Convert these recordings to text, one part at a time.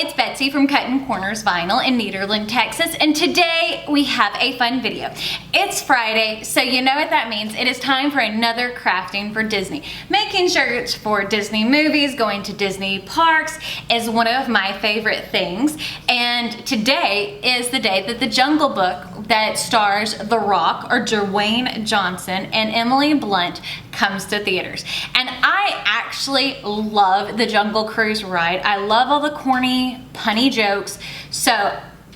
it's Betsy from Cuttin Corners Vinyl in Nederland, Texas, and today we have a fun video. It's Friday, so you know what that means. It is time for another crafting for Disney. Making shirts for Disney movies, going to Disney parks is one of my favorite things, and today is the day that the Jungle Book that stars The Rock, or Dwayne Johnson, and Emily Blunt comes to theaters. And I actually love the Jungle Cruise ride. I love all the corny, punny jokes. So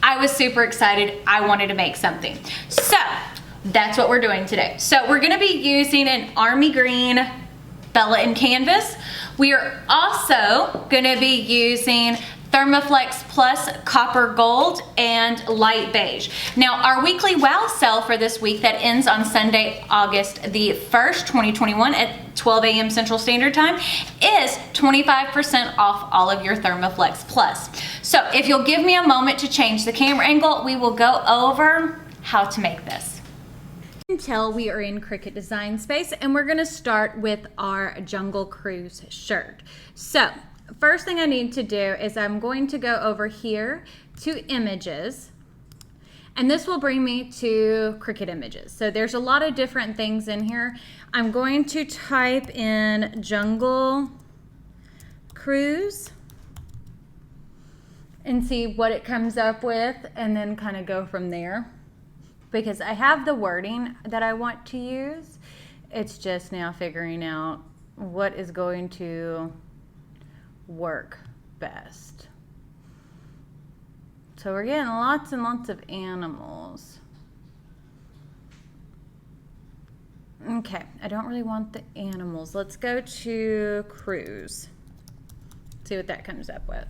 I was super excited. I wanted to make something. So that's what we're doing today. So we're gonna be using an army green Bella canvas. We are also gonna be using Thermaflex Plus Copper Gold and Light Beige. Now, our weekly WOW sale for this week that ends on Sunday, August the 1st, 2021 at 12 a.m. Central Standard Time is 25% off all of your Thermaflex Plus. So if you'll give me a moment to change the camera angle, we will go over how to make this. Until we are in Cricut Design Space, and we're gonna start with our Jungle Cruise shirt. So, first thing I need to do is I'm going to go over here to images, and this will bring me to Cricut images. So there's a lot of different things in here. I'm going to type in Jungle Cruise and see what it comes up with, and then kind of go from there. Because I have the wording that I want to use. It's just now figuring out what is going to work best. So we're getting lots and lots of animals. Okay, I don't really want the animals. Let's go to cruise. See what that comes up with.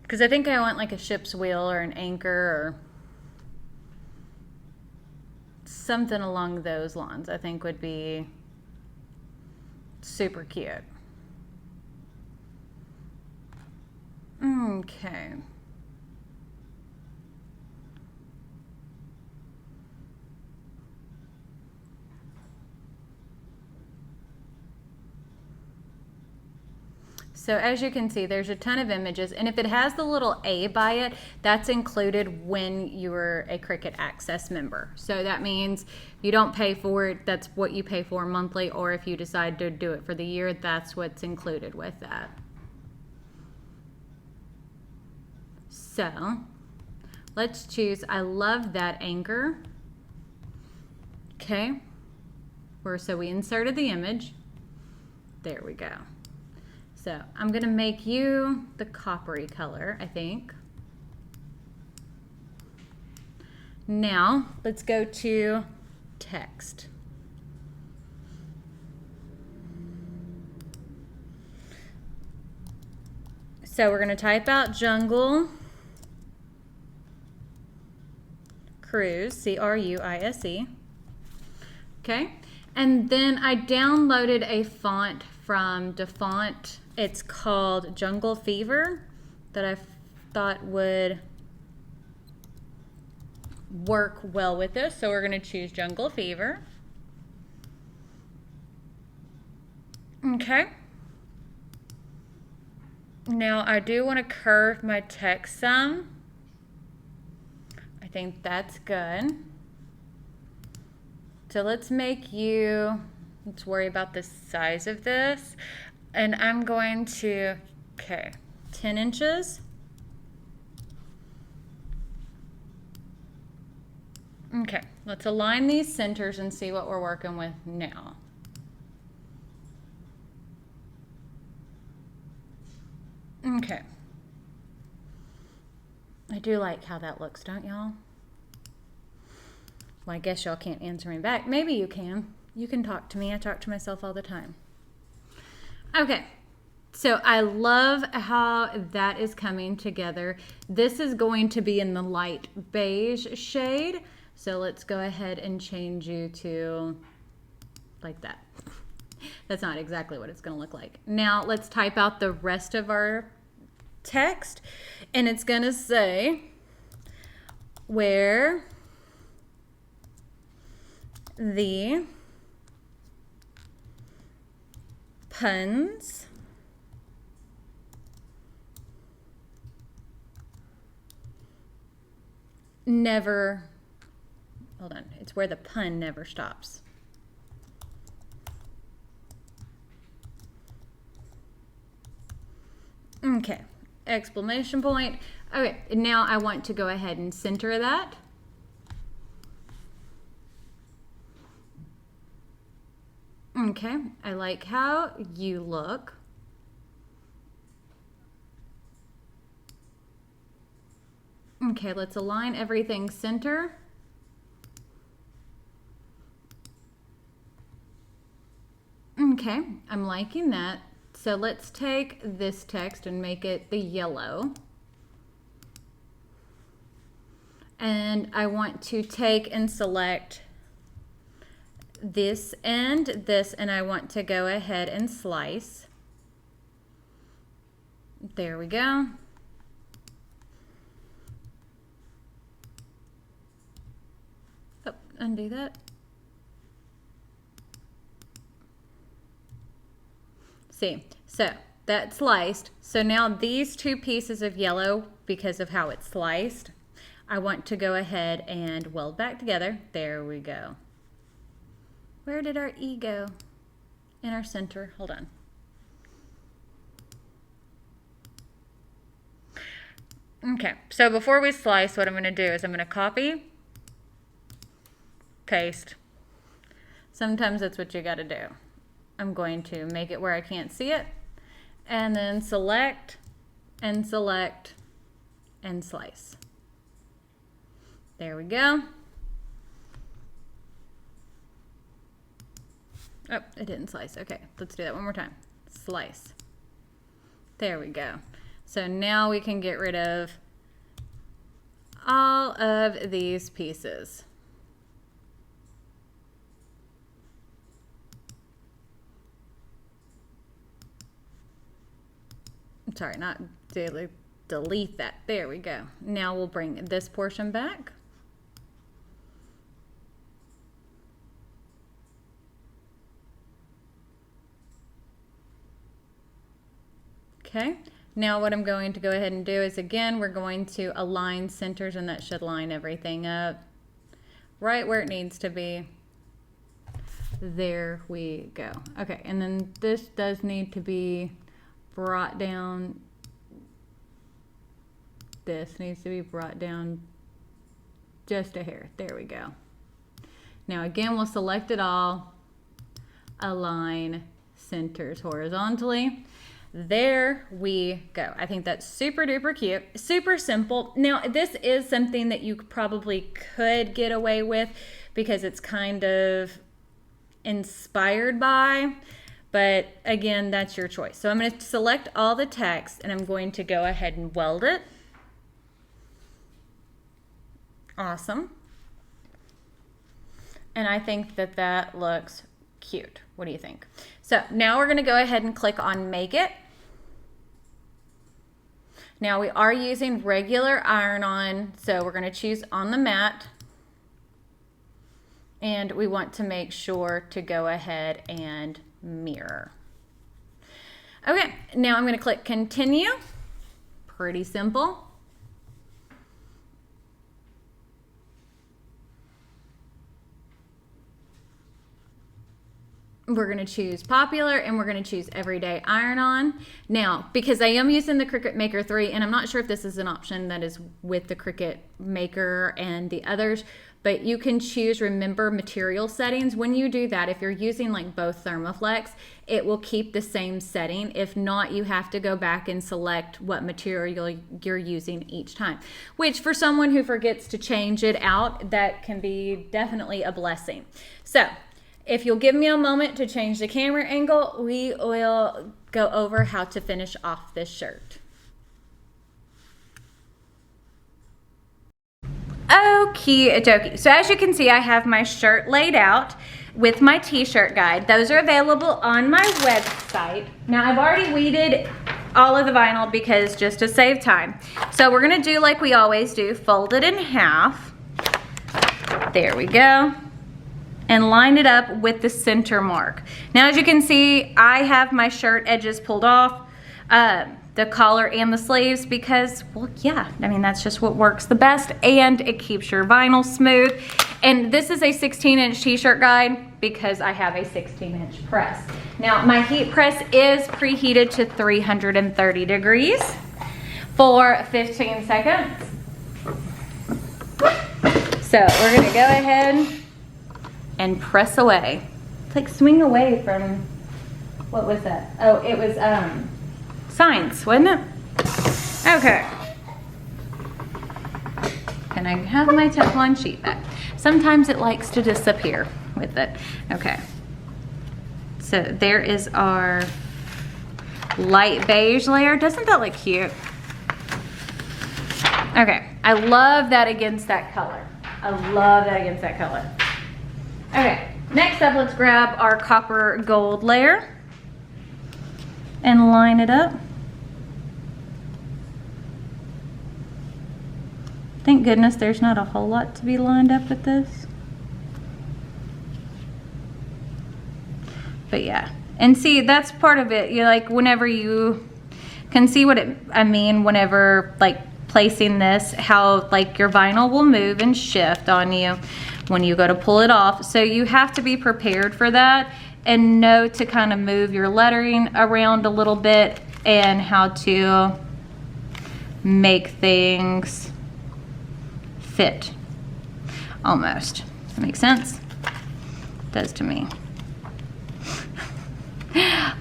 Because I think I want like a ship's wheel or an anchor or something along those lines. I think would be super cute. Okay. So as you can see, there's a ton of images, and if it has the little A by it, that's included when you're a Cricut Access member. So that means you don't pay for it, that's what you pay for monthly, or if you decide to do it for the year, that's what's included with that. So let's choose, I love that anchor. Okay, so we inserted the image. There we go. So I'm gonna make you the coppery color, I think. Now let's go to text. So we're gonna type out Jungle Cruise, C-R-U-I-S-E. Okay, and then I downloaded a font from DeFont. It's called Jungle Fever that I thought would work well with this. So we're gonna choose Jungle Fever. Okay. Now I do want to curve my text some. I think that's good. So let's worry about the size of this. And I'm going to, 10 inches. Okay, let's align these centers and see what we're working with now. Okay. I do like how that looks, don't y'all? Well, I guess y'all can't answer me back. Maybe you can. You can talk to me. I talk to myself all the time. Okay, so I love how that is coming together. This is going to be in the light beige shade. So let's go ahead and change you to like that. That's not exactly what it's going to look like. Now let's type out the rest of our text, and it's going to say where the puns never, hold on, it's where the pun never stops. Okay, exclamation point. Okay, now I want to go ahead and center that. Okay, I like how you look. Okay, let's align everything center. Okay, I'm liking that. So let's take this text and make it the yellow. And I want to take and select this and this, and I want to go ahead and slice. There we go. Oh, undo that. See, so that's sliced. So now these two pieces of yellow, because of how it's sliced, I want to go ahead and weld back together. There we go. Where did our E go? In our center, hold on. Okay, so before we slice, what I'm gonna do is I'm gonna copy, paste. Sometimes that's what you gotta do. I'm going to make it where I can't see it, and then select, and select, and slice. There we go. Oh, it didn't slice. Okay, let's do that one more time. Slice. There we go. So now we can get rid of all of these pieces. Sorry, not delete that. There we go. Now we'll bring this portion back. Okay, now what I'm going to go ahead and do is, again, we're going to align centers, and that should line everything up right where it needs to be. There we go. Okay, and then this does need to be brought down. This needs to be brought down just a hair. There we go. Now again, we'll select it all, align centers horizontally. There we go. I think that's super duper cute, super simple. Now this is something that you probably could get away with because it's kind of inspired by, but again, that's your choice. So I'm going to select all the text, and I'm going to go ahead and weld it. Awesome. And I think that that looks cute. What do you think? So now we're going to go ahead and click on Make It. Now we are using regular iron-on, so we're going to choose on the mat. And we want to make sure to go ahead and mirror. Okay, now I'm going to click Continue. Pretty simple. We're going to choose popular, and we're going to choose everyday iron-on. Now, because I am using the Cricut Maker 3, and I'm not sure if this is an option that is with the Cricut Maker and the others, but you can choose remember material settings. When you do that, if you're using like both Thermoflex, it will keep the same setting. If not, you have to go back and select what material you're using each time, which for someone who forgets to change it out, that can be definitely a blessing. So if you'll give me a moment to change the camera angle, we will go over how to finish off this shirt. Okie dokie. So as you can see, I have my shirt laid out with my t-shirt guide. Those are available on my website. Now I've already weeded all of the vinyl because just to save time. So we're gonna do like we always do, fold it in half. There we go. And line it up with the center mark. Now as you can see, I have my shirt edges pulled off. the collar and the sleeves because, well, yeah, I mean, that's just what works the best, and it keeps your vinyl smooth. And this is a 16-inch t-shirt guide because I have a 16-inch press. Now, my heat press is preheated to 330 degrees for 15 seconds. So we're gonna go ahead and press away. It's like swing away from, what was that? Oh, it was signs, wasn't it? Okay. Can I have my Teflon sheet back? Sometimes it likes to disappear with it. Okay. So there is our light beige layer. Doesn't that look cute? Okay. I love that against that color. I love that against that color. Okay. Next up, let's grab our copper gold layer and line it up. Thank goodness there's not a whole lot to be lined up with this. But yeah, and see, that's part of it. You like, whenever you can see what I mean, whenever like placing this, how like your vinyl will move and shift on you when you go to pull it off. So you have to be prepared for that and know to kind of move your lettering around a little bit and how to make things fit almost. Does that make sense? It does to me.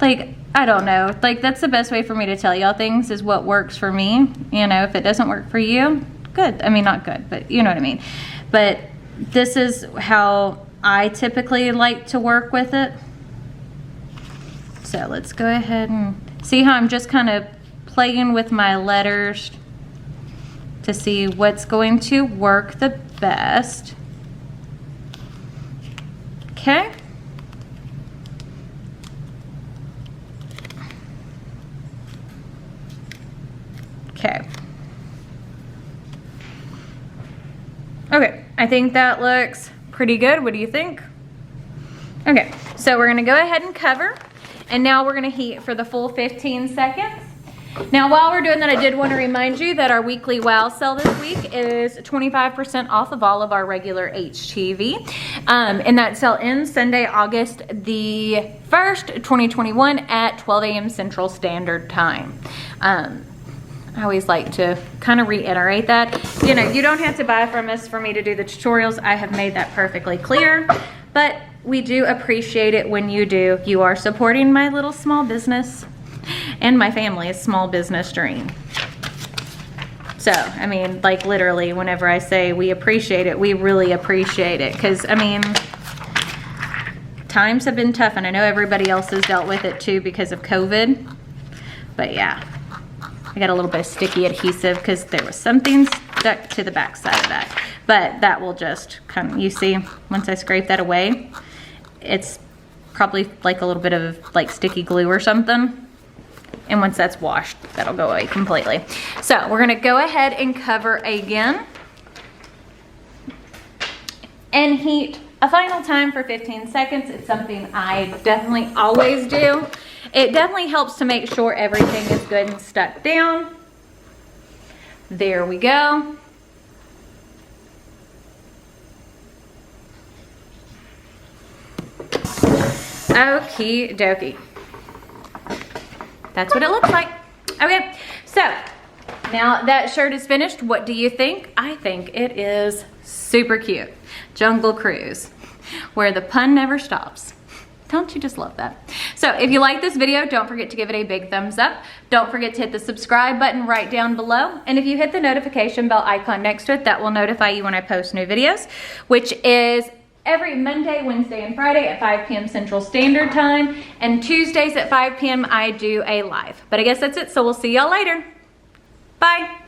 Like, I don't know, like that's the best way for me to tell y'all things, is what works for me. You know, if it doesn't work for you, good. I mean, not good, but you know what I mean. But this is how I typically like to work with it. So let's go ahead and see how I'm just kind of playing with my letters to see what's going to work the best. Okay. Okay. Okay, I think that looks pretty good. What do you think? Okay, so we're gonna go ahead and cover, and now we're gonna heat for the full 15 seconds. Now, while we're doing that, I did want to remind you that our weekly WOW sale this week is 25% off of all of our regular HTV. And that sale ends Sunday, August the 1st, 2021 at 12 a.m. Central Standard Time. I always like to kind of reiterate that. You know, you don't have to buy from us for me to do the tutorials. I have made that perfectly clear, but we do appreciate it when you do. You are supporting my little small business and my family's small business dream. So, I mean, like literally, whenever I say we appreciate it, we really appreciate it. Because, I mean, times have been tough, and I know everybody else has dealt with it too because of COVID. But yeah, I got a little bit of sticky adhesive because there was something stuck to the back side of that. But that will just come, you see, once I scrape that away, it's probably like a little bit of like sticky glue or something. And once that's washed, that'll go away completely. So we're gonna go ahead and cover again and heat a final time for 15 seconds. It's something I definitely always do. It definitely helps to make sure everything is good and stuck down. There we go. Okie dokie. That's what it looks like. Okay, so now that shirt is finished, what do you think? I think it is super cute. Jungle Cruise, where the pun never stops. Don't you just love that? So if you like this video, don't forget to give it a big thumbs up. Don't forget to hit the subscribe button right down below. And if you hit the notification bell icon next to it, that will notify you when I post new videos, which is every Monday, Wednesday, and Friday at 5 p.m. Central Standard Time. And Tuesdays at 5 p.m. I do a live. But I guess that's it, so we'll see y'all later. Bye.